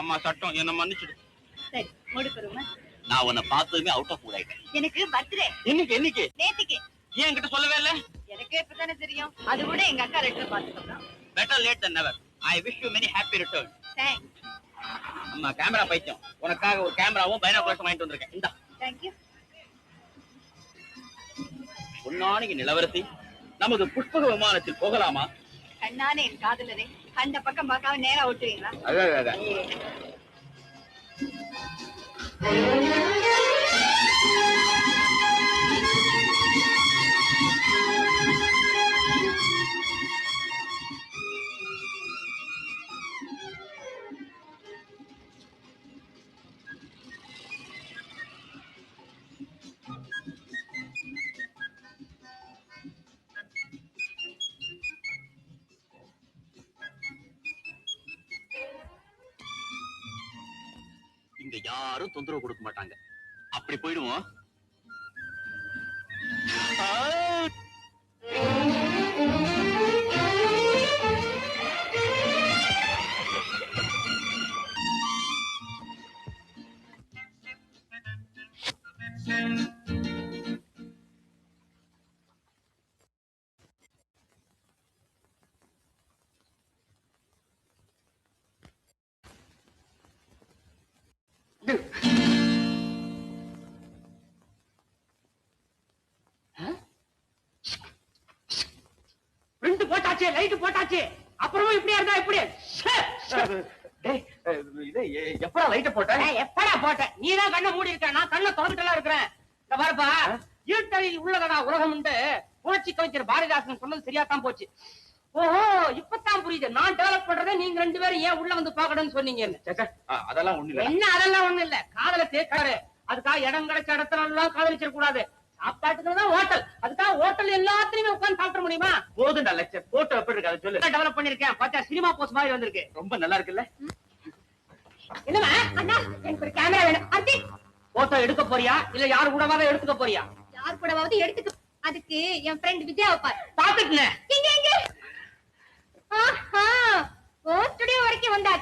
அம்மா சட்டம் என்ன மன்னிச்சுடு. சரி முடிக்கிறோமா? நான் உன்னை பார்த்ததுமே அவுட் ஆஃப் மூட் ஆயிட்டேன். எனக்கு பர்த்டே. என்னைக்கு? நேத்துக்கு. ஏன் என்கிட்ட சொல்லவே இல்ல? எனக்கே இப்பதானே தெரியும். அது கூட எங்க அக்கா ரெட்ல பாத்துக்கலாம். Better late than never. I wish you many happy returns. Thanks. அம்மா கேமரா பைத்தியம். உனக்காக ஒரு கேமராவும் பைனாகுலர்ஸும் வாங்கிட்டு வந்திருக்கேன். இந்தா. Thank you. பொன்னானிக்கு நிலவரசி நமது புஷ்பக விமானத்தில் போகலாமா? கண்ணானே என் காதலரே, அந்த பக்கம் பார்க்காம நேரா ஓட்டுவீங்களா? அதான் இங்க யாரும் தொந்தரவு கொடுக்க மாட்டாங்க. அப்படி போயிடுவோம். போட்டாச்சு, லைட் போட்டாச்சு. அப்புறமா இப்படியா இருந்தா இப்படி எப்படா லைட்ட போட்ட? எப்படா போட்ட? நீதான் கண்ணை மூடி இருக்க, நான் கண்ணை திறந்துட்டெல்லாம் இருக்கிறேன். இந்த பாருப்பா, இருட்டறையில் உள்ளதடா உலகம் உண்டு. புரட்சி கவிஞர் பாரதிதாசன் சொன்னது சரியாத்தான் போச்சு. ஓஹோ, இப்பதான் புரியுது. நான் டெவலப் பண்றதை நீங்க ரெண்டு பேரும் ஏன் உள்ள வந்து பாக்கணும்னு சொன்னீங்க. அதெல்லாம் ஒண்ணு இல்ல. என்ன அதெல்லாம் ஒண்ணு இல்ல, காதல சேர்க்காரு. அதுக்காக இடம் கிடைச்ச இடத்துல எல்லாம் காதலிச்சிட கூடாது. சாப்பாட்டுக்குதான் ஹோட்டல், அதுக்காக ஹோட்டல் எல்லாத்துலயுமே உட்கார்ந்து சாப்பிட முடியுமா? போதும் லட்சம் போட்டோ எப்படி இருக்கு அதை சொல்லு. டெவலப் பண்ணிருக்கேன், பார்த்தா சினிமா போஸ்ட் மாதிரி வந்திருக்கு. ரொம்ப நல்லா இருக்குல்ல? என்னமா அண்ணா, எனக்கு ஒரு கேமரா வேணும். அர்த்தி, போட்டோ எடுக்க போறியா இல்ல யாரு கூடவாவது எடுத்துக்க போறியா? யார் கூடவாவது எடுத்துக்க. அதுக்கு என் ஃப்ரெண்ட் வித்யாவை பாரு. பாத்துட்டேன். எங்க எங்க? ஆஹா, ஓ ஸ்டுடியோ வரைக்கும் வந்தா